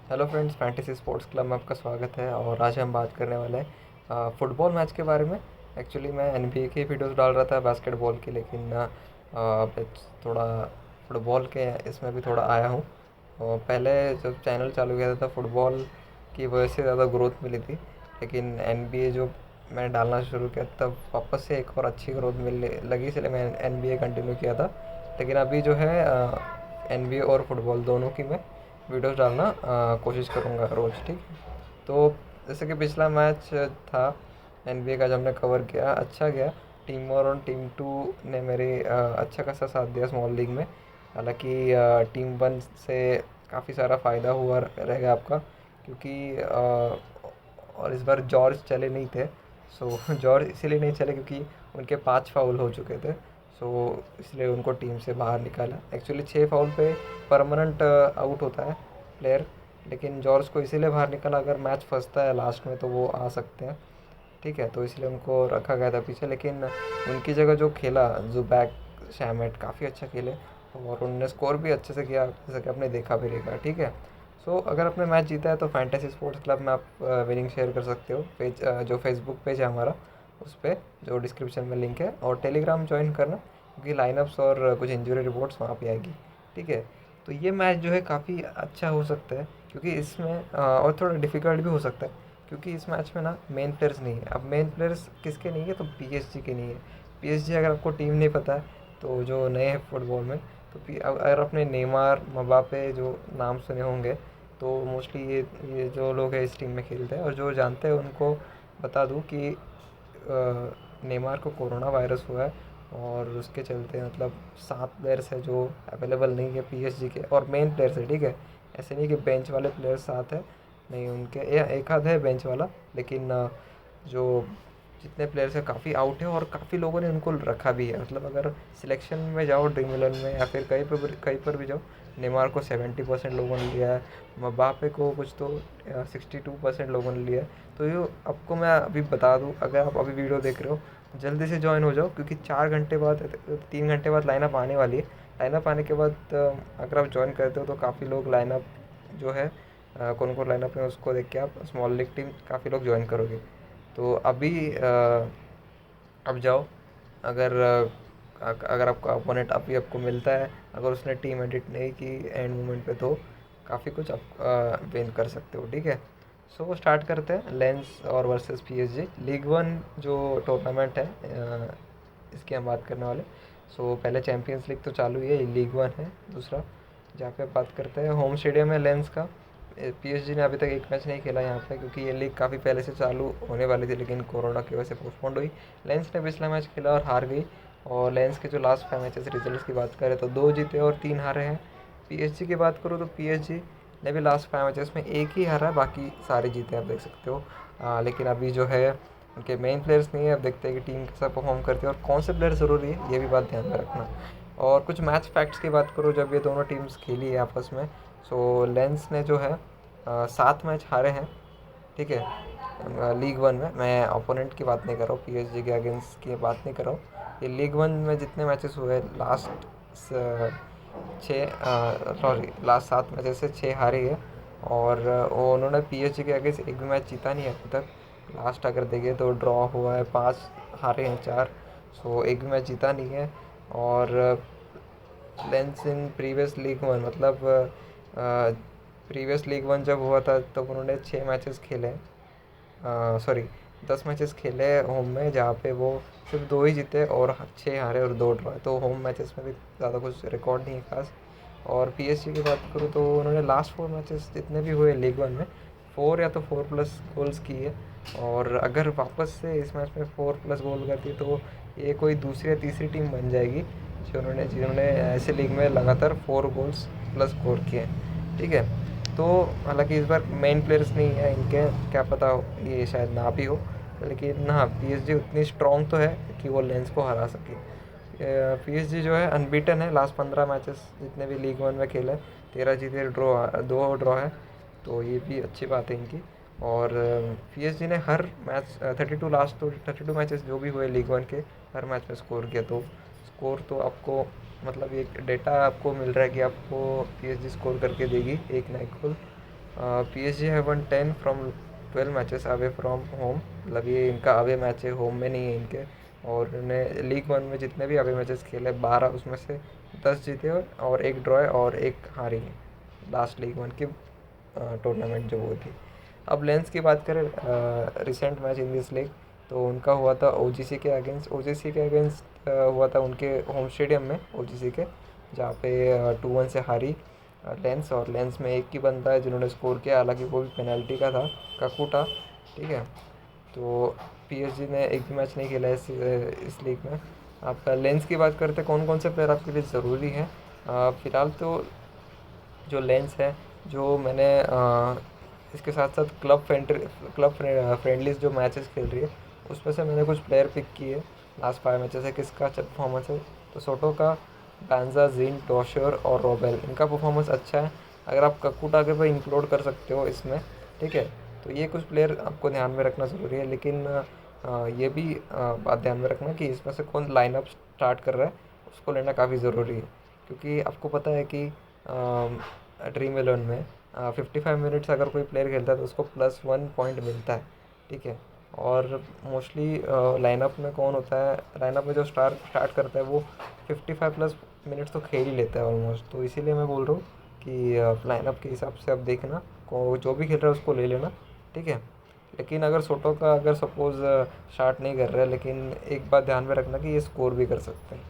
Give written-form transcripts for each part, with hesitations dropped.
Hello friends, fantasy sports club में आपका स्वागत है। और आज हम बात करने वाले हैं फुटबॉल मैच के बारे में। एक्चुअली मैं एनबीए की वीडियोस डाल रहा था बास्केटबॉल की, लेकिन अब थोड़ा फुटबॉल के इसमें भी थोड़ा आया हूँ। और पहले जब चैनल चालू किया था फुटबॉल की वजह से ज़्यादा ग्रोथ मिली थी, लेकिन एनबीए जो मैंने डालना शुरू किया तब वापस से एक और अच्छी ग्रोथ मिलने लगी, इसलिए मैं एनबीए कंटिन्यू किया था। लेकिन अभी जो है एनबीए और फुटबॉल दोनों की मैं वीडियोस डालना कोशिश करूँगा रोज़, ठीक है। तो जैसे कि पिछला मैच था एनबीए का, जब हमने कवर किया अच्छा गया। टीम वन और टीम टू ने मेरे अच्छा खासा साथ दिया स्मॉल लीग में। हालांकि टीम वन से काफ़ी सारा फ़ायदा हुआ रहेगा आपका, क्योंकि और इस बार जॉर्ज चले नहीं थे। सो जॉर्ज इसीलिए नहीं चले क्योंकि उनके 5 फाउल हो चुके थे। सो इसलिए उनको टीम से बाहर निकाला। एक्चुअली 6 फाउल पे परमानेंट आउट होता है प्लेयर, लेकिन जॉर्ज को इसीलिए बाहर निकाला, अगर मैच फंसता है लास्ट में तो वो आ सकते हैं, ठीक है। तो इसलिए उनको रखा गया था पीछे, लेकिन उनकी जगह जो खेला जुबैक शैमेट काफ़ी अच्छा खेले और उन्होंने स्कोर भी अच्छे से किया, जैसे कि आपने देखा भी रहेगा, ठीक है। सो अगर आपने मैच जीता है तो फैंटेसी स्पोर्ट्स क्लब में आप विनिंग शेयर कर सकते हो। पेज जो फेसबुक पेज है हमारा, उस पर जो डिस्क्रिप्शन में लिंक है, और टेलीग्राम ज्वाइन करना, क्योंकि लाइनअप्स और कुछ इंजरी रिपोर्ट्स वहाँ पे आएगी, ठीक है। तो ये मैच जो है काफ़ी अच्छा हो सकता है, क्योंकि इसमें और थोड़ा डिफ़िकल्ट भी हो सकता है, क्योंकि इस मैच में ना मेन प्लेयर्स नहीं है। अब मेन प्लेयर्स किसके नहीं है, तो पीएसजी के नहीं है। पीएसजी अगर आपको टीम नहीं पता है, तो जो नए हैं फुटबॉल में, तो अगर आपने नेमार मबापे जो नाम सुने होंगे, तो मोस्टली ये जो लोग हैं इस टीम में खेलते हैं। और जो जानते हैं उनको बता दूं कि नेमार को कोरोना वायरस हुआ है, और उसके चलते मतलब 7 प्लेयर्स है जो अवेलेबल नहीं है पीएसजी के, और मेन प्लेयर्स है, ठीक है। ऐसे नहीं कि बेंच वाले प्लेयर्स साथ है, नहीं, उनके एक आध है बेंच वाला, लेकिन जो जितने प्लेयर्स हैं काफ़ी आउट है, और काफ़ी लोगों ने उनको रखा भी है। मतलब अगर सिलेक्शन में जाओ ड्रीम इलेवन में या फिर कहीं पर भी जाओ, नेमार को 70% लोगों ने लिया है, मबापे को कुछ तो 62% लोगों ने लिया है। तो ये आपको मैं अभी बता दूँ, अगर आप अभी वीडियो देख रहे हो जल्दी से ज्वाइन हो जाओ, क्योंकि 4 घंटे बाद 3 घंटे बाद लाइनअप आने वाली है। लाइनअप आने के बाद अगर आप ज्वाइन करते हो तो काफ़ी लोग लाइनअप जो है कौन कौन लाइनअप है उसको देख के आप स्मॉल लीग टीम काफ़ी लोग ज्वाइन करोगे। तो अभी अब जाओ। अगर अगर आपका अपोनेंट अभी आपको मिलता है, अगर उसने टीम एडिट नहीं की एंड मोमेंट पे, तो काफ़ी कुछ आप विन कर सकते हो, ठीक है। सो स्टार्ट करते हैं लेंस और वर्सेस पीएसजी लीग वन जो टूर्नामेंट है, इसकी हम बात करने वाले। सो पहले चैम्पियंस लीग तो चालू ही है, ये लीग वन है दूसरा, जहाँ पे बात करते हैं। होम स्टेडियम है लेंस का। पीएसजी ने अभी तक एक मैच नहीं खेला यहाँ पे, क्योंकि ये लीग काफ़ी पहले से चालू होने वाली थी, लेकिन कोरोना की वजह से पोस्टपोन्ड हुई। लेंस ने पिछला मैच खेला और हार गई। और लेंस के जो लास्ट 5 मैचेस रिजल्ट्स की बात करें तो 2 जीते और 3 हारे हैं। पीएसजी की बात करूँ तो पीएसजी ने भी लास्ट 5 मैचेस में एक ही हारा है, बाकी सारे जीते, आप देख सकते हो। लेकिन अभी जो है उनके मेन प्लेयर्स नहीं है। अब देखते हैं कि टीम कैसा परफॉर्म करती है और कौन से प्लेयर ज़रूरी है, ये भी बात ध्यान में रखना। और कुछ मैच फैक्ट्स की बात करूँ, जब ये दोनों टीम्स खेली है आपस में, सो लेंस ने जो है 7 मैच हारे हैं, ठीक है। लीग वन में मैं ओपोनेंट की बात नहीं कर रहा हूँ, पीएसजी के अगेंस्ट की बात नहीं कर रहा हूँ। ये लीग वन में जितने मैचेस हुए लास्ट 7 मैचेस से 6 हारे है। और वो उन्होंने पीएसजी के अगेंस्ट एक भी मैच जीता नहीं है अभी तक। लास्ट अगर देखें तो ड्रॉ हुआ है, 5 हारे हैं 4। सो एक भी मैच जीता नहीं है। और lens in previous league one, मतलब प्रीवियस लीग वन जब हुआ था तब उन्होंने 6 मैचेस खेले, सॉरी 10 मैचेस खेले होम में, जहाँ पे वो सिर्फ 2 ही जीते और 6 हारे और 2 ड्रॉ। तो होम मैचेस में भी ज़्यादा कुछ रिकॉर्ड नहीं है खास। और पीएसजी की बात करूँ तो उन्होंने लास्ट 4 मैचेस जितने भी हुए लीग वन में, 4 या तो 4+ गोल्स किए। और अगर वापस से इस मैच में 4+ गोल करती है तो ये कोई दूसरी या तीसरी टीम बन जाएगी जिन्होंने ऐसे लीग में लगातार 4 गोल्स प्लस स्कोर किए, ठीक है। तो हालांकि इस बार मेन प्लेयर्स नहीं है इनके, क्या पता ये शायद ना भी हो, लेकिन हाँ पीएसजी उतनी स्ट्रॉन्ग तो है कि वो लेंस को हरा सके। पीएसजी जो है अनबीटन है लास्ट 15 मैचेस जितने भी लीग वन में खेले, 13 जीते, 2 ड्रॉ है। तो ये भी अच्छी बात है इनकी। और पीएसजी ने हर मैच 32 मैचेस जो भी हुए लीग वन के, हर मैच में स्कोर किया। तो स्कोर तो आपको, मतलब एक डेटा आपको मिल रहा है कि आपको पीएसजी स्कोर करके देगी एक ना एक गोल। PSG है one 10 from 12 matches away from home, मतलब ये इनका अवे मैच है, होम में नहीं है इनके। और इन्होंने लीग वन में जितने भी अवे मैचेस खेले 12 उसमें से 10 जीते और एक ड्रॉ है और एक हारी है लास्ट लीग वन की टूर्नामेंट जो वो थी। अब लेंस की बात करें, recent match in this league तो उनका हुआ था ओजीसी के अगेंस्ट हुआ था उनके होम स्टेडियम में ओजीसी के, जहाँ पे 2-1 से हारी लेंस। और लेंस में एक ही बंदा है जिन्होंने स्कोर किया, हालांकि वो भी पेनल्टी का था, काकूटा। ठीक है, तो पीएसजी ने एक भी मैच नहीं खेला इस लीग में। आप लेंस की बात करते कौन कौन से प्लेयर आपके लिए ज़रूरी हैं। फ़िलहाल तो जो लेंस है, जो मैंने इसके साथ साथ क्लब फ्रेंडलीज जो मैचेस खेल रही है उसमें से मैंने कुछ प्लेयर पिक किए लास्ट 5 मैचेस है, किसका अच्छा परफॉर्मेंस है। तो सोटो का, बैंजा, जिन, टोशर और रोबेल, इनका परफॉर्मेंस अच्छा है। अगर आप ककूटा के पे इंक्लूड कर सकते हो इसमें, ठीक है, तो ये कुछ प्लेयर आपको ध्यान में रखना ज़रूरी है। लेकिन ये भी बात ध्यान में रखना कि इसमें से कौन लाइनअप स्टार्ट कर रहा है उसको लेना काफ़ी ज़रूरी है। क्योंकि आपको पता है कि ड्रीम इलेवन में 55 मिनट्स अगर कोई प्लेयर खेलता है तो उसको +1 पॉइंट मिलता है। ठीक है, और मोस्टली लाइनअप में कौन होता है, लाइनअप में जो स्टार्ट करता है वो 55+ मिनट्स तो खेल ही लेता है ऑलमोस्ट। तो इसीलिए मैं बोल रहा हूँ कि लाइनअप के हिसाब से अब देखना को जो भी खेल रहा है उसको ले लेना। ठीक है, लेकिन अगर सोटो का अगर सपोज़ स्टार्ट नहीं कर रहा है, लेकिन एक बात ध्यान में रखना कि ये स्कोर भी कर सकते हैं,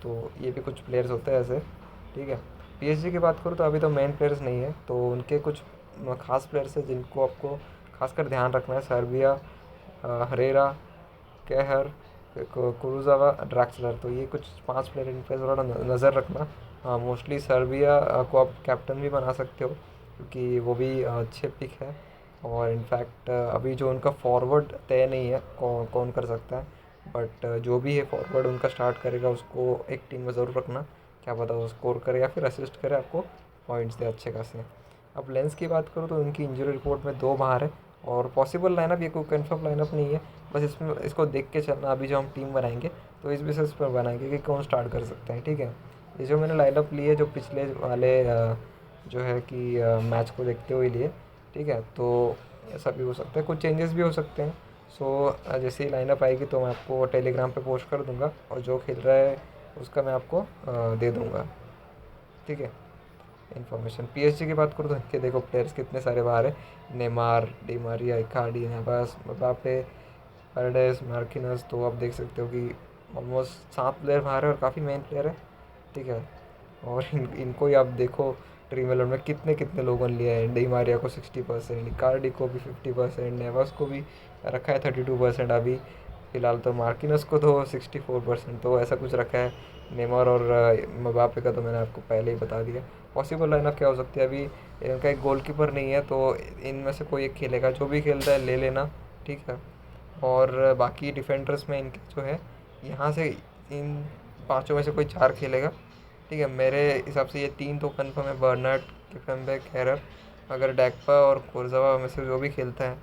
तो ये भी कुछ प्लेयर्स होते हैं ऐसे। ठीक है, पीएसजी की बात करूँ तो अभी तो मेन प्लेयर्स नहीं है, तो उनके कुछ खास प्लेयर्स हैं जिनको आपको खासकर ध्यान रखना है। सर्बिया, हरेरा, कहर, कुरुजावा, ड्रैक्सलर, तो ये कुछ 5 प्लेयर, इन पर थोड़ा नज़र रखना। हाँ, मोस्टली सर्बिया को आप कैप्टन भी बना सकते हो क्योंकि वो भी अच्छे पिक है। और इनफैक्ट अभी जो उनका फॉरवर्ड तय नहीं है कौन कौन कर सकता है, बट जो भी है फॉरवर्ड उनका स्टार्ट करेगा उसको एक टीम में ज़रूर रखना। क्या पता वो स्कोर करे या फिर असिस्ट करे, आपको पॉइंट्स दे अच्छे खासे। अब लेंस की बात करूँ तो उनकी इंजरी रिपोर्ट में 2 बाहर है और पॉसिबल लाइनअप, ये कोई कंफर्म लाइनअप नहीं है, बस इसमें इसको देख के चलना। अभी जो हम टीम बनाएंगे तो इस बेसिस पर बनाएंगे कि कौन स्टार्ट कर सकते हैं। ठीक है, ये जो मैंने लाइनअप लिए जो पिछले वाले जो है कि मैच को देखते हुए लिए। ठीक है, तो ऐसा भी हो सकता है, कुछ चेंजेस भी हो सकते हैं। सो जैसे ही लाइनअप आएगी तो मैं आपको टेलीग्राम पे पोस्ट कर दूंगा और जो खेल रहा है उसका मैं आपको दे दूंगा। ठीक है, इन्फॉर्मेशन। पीएसजी की बात करूँ तो इनके देखो प्लेयर्स कितने सारे बाहर है, Neymar, Di Maria, Icardi, Navas, Mbappe, Paredes, Marquinhos, तो आप देख सकते हो कि ऑलमोस्ट 7 प्लेयर बाहर है और काफ़ी मेन प्लेयर है। ठीक है, और इनको ही आप देखो ड्रीम इलेवन में कितने कितने लोगों ने लिया है। डी मारिया को 60%, इकार्डी को भी 50%, नेवास को भी रखा है 32% अभी फ़िलहाल। तो मार्किनस को तो 64%, तो ऐसा कुछ रखा है। नेमार और मबाप्पे का तो मैंने आपको पहले ही बता दिया। पॉसिबल लाइनअप क्या हो सकती है, अभी इनका एक गोलकीपर नहीं है तो इनमें से कोई एक खेलेगा, जो भी खेलता है ले लेना। ठीक है, और बाकी डिफेंडर्स में इनके जो है यहाँ से इन पांचों में से कोई 4 खेलेगा। ठीक है, मेरे हिसाब से ये 3 तो कन्फर्म है, बर्नार्ड, किपेम्बे, कैरर। अगर डैगपा और कुर्जावा में से जो भी खेलता है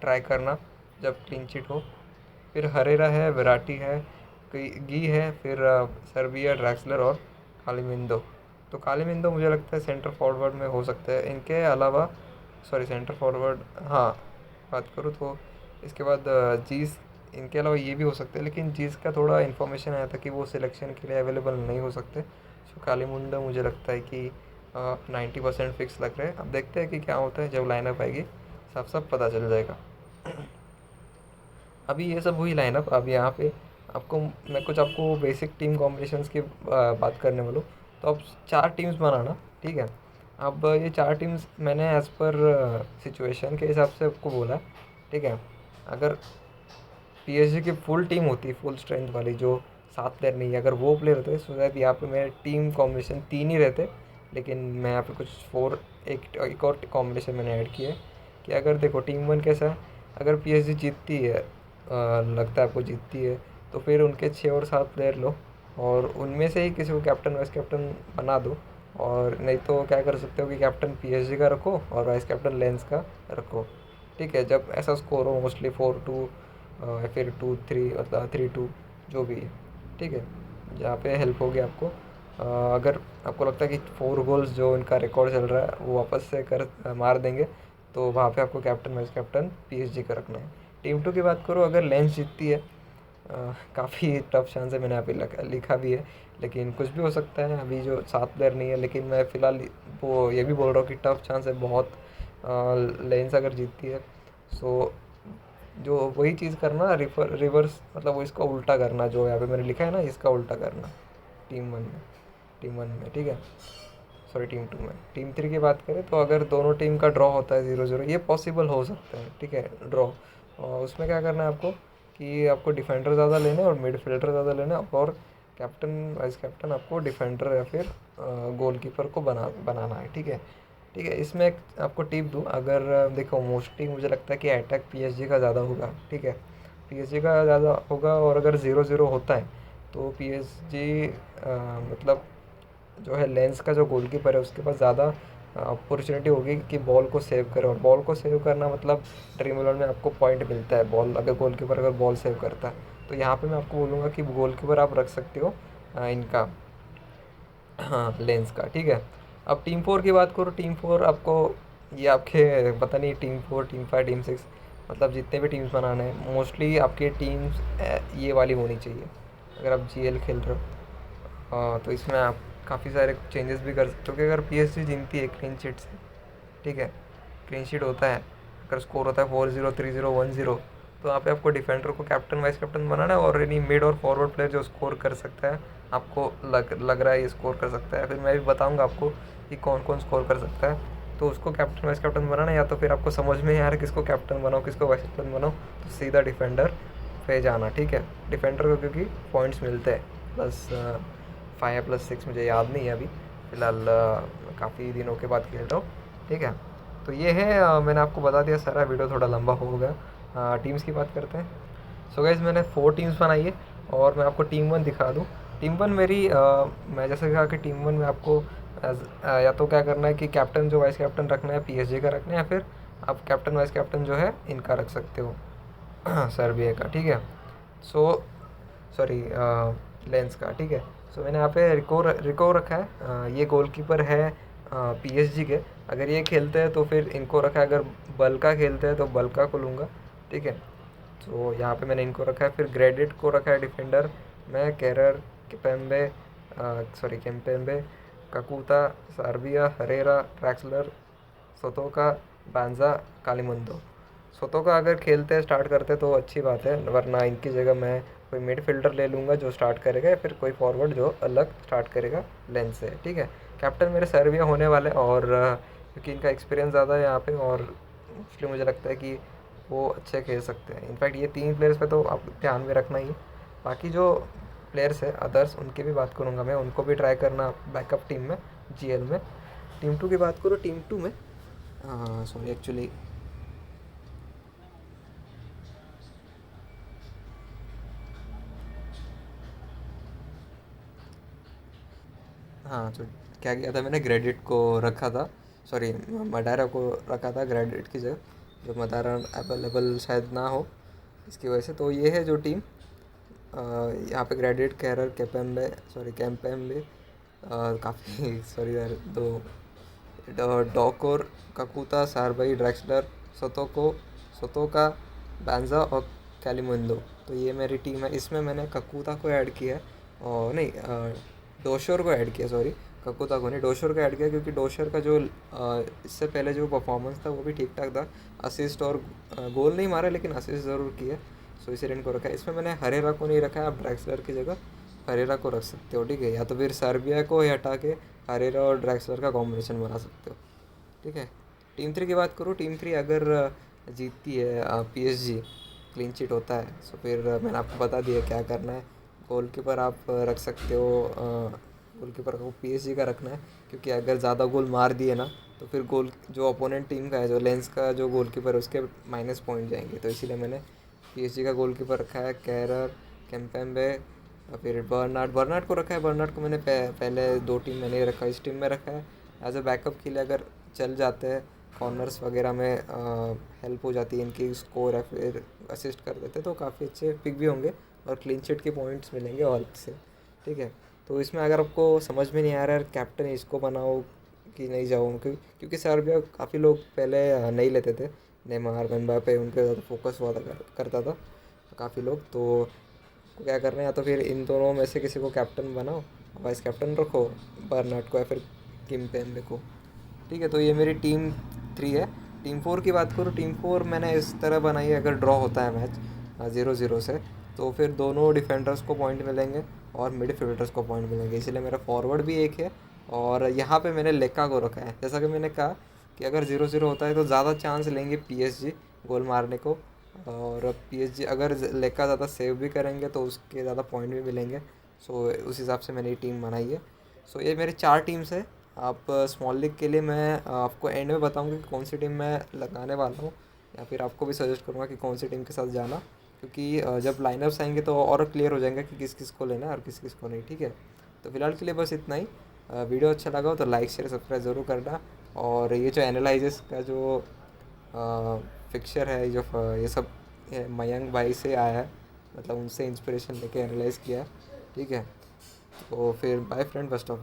ट्राई करना जब क्लीन चिट हो। फिर हरेरा है, विराटी है, गी है, फिर सर्बिया, ड्रैक्सलर और कालीमिंदो। तो कालीमिंदो मुझे लगता है सेंटर फॉरवर्ड में हो सकता है इनके अलावा, सॉरी सेंटर फॉरवर्ड, हाँ, बात करूँ तो इसके बाद जीस, इनके अलावा ये भी हो सकते हैं, लेकिन जीस का थोड़ा इन्फॉर्मेशन आया था कि वो सिलेक्शन के लिए अवेलेबल नहीं हो सकते। सो कालीमुंडा मुझे लगता है कि 90% फिक्स लग रहा है। अब देखते हैं कि क्या होता है, जब लाइनअप आएगी सब सब पता चल जाएगा। अभी ये सब हुई लाइनअप। अब यहाँ पे आपको मैं कुछ आपको बेसिक टीम कॉम्बिनेशंस की बात करने वाला हूँ। तो अब 4 टीम्स बनाना। ठीक है, अब ये 4 टीम्स मैंने एज़ पर सिचुएशन के हिसाब से आपको बोला। ठीक है, अगर पीएसजी की फुल टीम होती, फुल स्ट्रेंथ वाली, जो 7 प्लेयर नहीं है, अगर वो प्लेयर होते तो शायद यहाँ पे मेरे टीम कॉम्बिनेशन 3 ही रहते। लेकिन मैं यहाँ पे कुछ 4, एक और कॉम्बिनेशन मैंने ऐड किया है कि अगर देखो टीम 1 कैसा है, अगर पीएसजी जीतती है, लगता है आपको जीतती है, तो फिर उनके 6 और 7 प्लेयर लो और उनमें से ही किसी को कैप्टन वाइस कैप्टन बना दो। और नहीं तो क्या कर सकते हो कि कैप्टन पीएसजी का रखो और वाइस कैप्टन लेंस का रखो। ठीक है, जब ऐसा स्कोर हो मोस्टली 4-2 या फिर 2-3, मतलब 3-2, जो भी है। ठीक है, जहाँ पे हेल्प होगी आपको। अगर आपको लगता है कि 4 गोल्स जो इनका रिकॉर्ड चल रहा है वो वापस से मार देंगे, तो वहाँ पे आपको कैप्टन वाइस कैप्टन पीएसजी का रखना है। टीम टू की बात करो, अगर लेंस जीतती है, काफ़ी टफ चांस है, मैंने यहाँ पे लिखा भी है, लेकिन कुछ भी हो सकता है, अभी जो 7 प्लेयर नहीं है, लेकिन मैं फ़िलहाल वो ये भी बोल रहा हूँ कि टफ चांस है बहुत लेंस अगर जीतती है। सो जो वही चीज़ करना, रिवर्स मतलब वो इसका उल्टा करना, जो यहाँ पे मैंने लिखा है ना, इसका उल्टा करना टीम 1 में ठीक है, सॉरी टीम 2 में। टीम 3 की बात करें तो अगर दोनों टीम का ड्रॉ होता है 0-0, ये पॉसिबल हो सकता है ठीक है ड्रॉ, और उसमें क्या करना है आपको कि आपको डिफेंडर ज़्यादा लेने हैं और मिडफील्डर ज़्यादा लेने हैं, और कैप्टन वाइस कैप्टन आपको डिफेंडर या फिर गोलकीपर को बनाना है ठीक है। ठीक है, इसमें एक आपको टिप दूँ, अगर देखो मोस्टली मुझे लगता है कि अटैक पीएसजी का ज़्यादा होगा ठीक है, पीएसजी का ज़्यादा होगा, और अगर 0-0 होता है तो पीएसजी मतलब जो है लेंस का जो गोलकीपर है उसके पास ज़्यादा अपॉर्चुनिटी होगी कि बॉल को सेव करे, और बॉल को सेव करना मतलब ड्रीम इलेवन में आपको पॉइंट मिलता है, बॉल अगर गोलकीपर अगर बॉल सेव करता है, तो यहाँ पे मैं आपको बोलूँगा कि गोलकीपर आप रख सकते हो इनका, हाँ लेंस का ठीक है। अब टीम 4 की बात करो, टीम 4 आपको ये आपके पता नहीं टीम 4 टीम 5 टीम 6 मतलब जितने भी टीम्स बनाने हैं, मोस्टली आपके टीम्स ये वाली होनी चाहिए। अगर आप जीएल खेल रहे हो तो इसमें आप काफ़ी सारे चेंजेस भी कर सकते हो, क्योंकि अगर पीएसजी जीतती है क्लीन शीट से ठीक है, क्लीन शीट होता है, अगर स्कोर होता है 4-0 3-0 1-0, तो यहाँ पे आपको डिफेंडर को कैप्टन वाइस कैप्टन बनाना है, और यानी मिड और फॉरवर्ड प्लेयर जो स्कोर कर सकता है, आपको लग रहा है ये स्कोर कर सकता है, फिर मैं भी बताऊँगा आपको कि कौन कौन स्कोर कर सकता है, तो उसको कैप्टन वाइस कैप्टन बनाना है। या तो फिर आपको समझ में नहीं आ रहा किसको कैप्टन बनाओ किसको वाइस कैप्टन बनाओ, तो सीधा डिफेंडर पे जाना ठीक है। डिफेंडर को क्योंकि पॉइंट्स मिलते हैं +5 या +6, मुझे याद नहीं है अभी फ़िलहाल, काफ़ी दिनों के बाद खेल रहा हूँ ठीक है। तो ये है, मैंने आपको बता दिया सारा, वीडियो थोड़ा लंबा हो गया। टीम्स की बात करते हैं। सो गाइज़ मैंने 4 टीम्स बनाई है, और मैं आपको टीम 1 दिखा दूँ। टीम 1 मेरी मैं जैसे कहा कि टीम 1 में आपको या तो क्या करना है कि कैप्टन जो वाइस कैप्टन रखना है पीएसजी का रखना है, या फिर आप कैप्टन वाइस कैप्टन जो है इनका रख सकते हो सर्बिया का ठीक है। सो सॉरी लेंस का ठीक है। सो मैंने यहाँ पे रिको रखा है, ये गोलकीपर है पीएसजी के, अगर ये खेलते हैं तो फिर इनको रखा है, अगर बल्का खेलते हैं तो बल्का को लूँगा ठीक है। तो यहाँ पे मैंने इनको रखा है, फिर ग्रेडिट को रखा है डिफेंडर, मैं केरर किपेम्बे केम्पेम्बे, ककूता, सार्बिया, हरेरा, ट्रैक्सलर, सोतोका, बांजा, कालीमुंडो। सोतोका अगर खेलते स्टार्ट करते तो अच्छी बात है, वरना इनकी जगह मैं कोई मिडफील्डर ले लूँगा जो स्टार्ट करेगा, या फिर कोई फॉरवर्ड जो अलग स्टार्ट करेगा लेंस से ठीक है। कैप्टन मेरे सर्बिया होने वाले, और क्योंकि इनका एक्सपीरियंस ज़्यादा है यहाँ पे, और इसलिए मुझे लगता है कि वो अच्छे खेल सकते हैं। इनफैक्ट ये 3 प्लेयर्स पे तो आप ध्यान में रखना ही है। बाकी जो प्लेयर्स है अदर्स उनकी भी बात करूँगा मैं, उनको भी ट्राई करना बैकअप टीम में जीएल में। टीम 2 की बात करो, टीम 2 में सॉरी एक्चुअली हाँ, तो क्या किया था मैंने, ग्रेडिट को रखा था, सॉरी मडारा को रखा था ग्रेडिट की जगह, जो मदारा अवेलेबल शायद ना हो इसकी वजह से। तो ये है जो टीम, यहाँ पे ग्रेडिट, कैरर, कैम्पेम्बे, काफ़ी सॉरी यार, डॉकोर, ककूता, सारभाई, ड्रैक्सलर, सोतोको सोतोका, बैंजा और कैलिमुंडो। तो ये मेरी टीम है, इसमें मैंने ककूता को ऐड किया है, और नहीं डोशोर को ऐड किया, सॉरी ककूता को नहीं, डोशोर को ऐड किया, क्योंकि डोशोर का जो इससे पहले जो परफॉर्मेंस था वो भी ठीक ठाक था, असिस्ट और गोल नहीं मारा लेकिन असिस्ट ज़रूर किया, सो इसीलिए इनको रखा है। इसमें मैंने हरेरा को नहीं रखा है, आप ड्रैक्सलर की जगह हरेरा को रख सकते हो ठीक है, या तो फिर सर्बिया को ही हटा के हरेरा और ड्रैक्सलर का कॉम्बिनेशन बना सकते हो ठीक है। टीम 3 की बात करूँ, टीम 3 अगर जीतती है पीएसजी, क्लीन चिट होता है, सो फिर मैंने आपको बता दिया क्या करना है। गोलकीपर आप रख सकते हो, गोलकीपर को पीएसजी का रखना है, क्योंकि अगर ज़्यादा गोल मार दिए ना तो फिर गोल जो अपोनेंट टीम का है, जो लेंस का जो गोलकीपर है उसके माइनस पॉइंट जाएंगे, तो इसीलिए मैंने पीएसजी का गोलकीपर रखा है कैरर, केम्पेम्बे, और फिर बर्नार्ड को रखा है। बर्नार्ड को मैंने पहले 2 टीम में नहीं रखा, इस टीम में रखा है एज अ बैकअप के लिए, अगर चल जाते हैं कॉर्नर्स वगैरह में हेल्प हो जाती है इनकी, स्कोर या फिर असिस्ट कर देते तो काफ़ी अच्छे पिक भी होंगे, और क्लीन शीट के पॉइंट्स मिलेंगे और से ठीक है। तो इसमें अगर आपको समझ में नहीं आ रहा है कैप्टन इसको बनाओ कि नहीं जाऊँ, क्योंकि सर्बिया काफ़ी लोग पहले नहीं लेते थे। नेमार एम्बापे उनके ज़्यादा फोकस हुआ था करता था काफ़ी लोग। तो क्या करना है, या तो फिर इन दोनों में से किसी को कैप्टन बनाओ, वाइस कैप्टन रखो बर्नार्ड को या फिर किम्पेम्बे को। ठीक है, तो ये मेरी टीम 3 है। टीम 4 की बात करूँ, टीम 4 मैंने इस तरह बनाई है, अगर ड्रॉ होता है मैच 0-0 से, तो फिर दोनों डिफेंडर्स को पॉइंट मिलेंगे और मिडफील्डर्स को पॉइंट मिलेंगे, इसलिए मेरा फॉरवर्ड भी एक है। और यहाँ पे मैंने लेका को रखा है, जैसा कि मैंने कहा कि अगर 0-0 होता है तो ज़्यादा चांस लेंगे पीएसजी गोल मारने को। और पीएसजी अगर लेका ज़्यादा सेव भी करेंगे तो उसके ज़्यादा पॉइंट भी मिलेंगे। सो उस हिसाब से मैंने ये टीम बनाई है। सो ये मेरी 4 टीम्स है। आप स्मॉल लीग के लिए मैं आपको एंड में बताऊंगा कि कौन सी टीम मैं लगाने वाला हूँ, या फिर आपको भी सजेस्ट करूँगा कि कौन सी टीम के साथ जाना, क्योंकि जब लाइनअप्स आएंगे तो और क्लियर हो जाएंगे कि किस किस को लेना है और किस किस को नहीं। ठीक है, तो फिलहाल के लिए बस इतना ही। वीडियो अच्छा लगा हो तो लाइक शेयर सब्सक्राइब ज़रूर करना। और ये जो एनालिसिस का जो फिक्चर है, जो ये सब मयंक भाई से आया है, मतलब उनसे इंस्पिरेशन लेके एनालाइज किया है। ठीक है, तो फिर बाय फ्रेंड, बेस्ट ऑफ।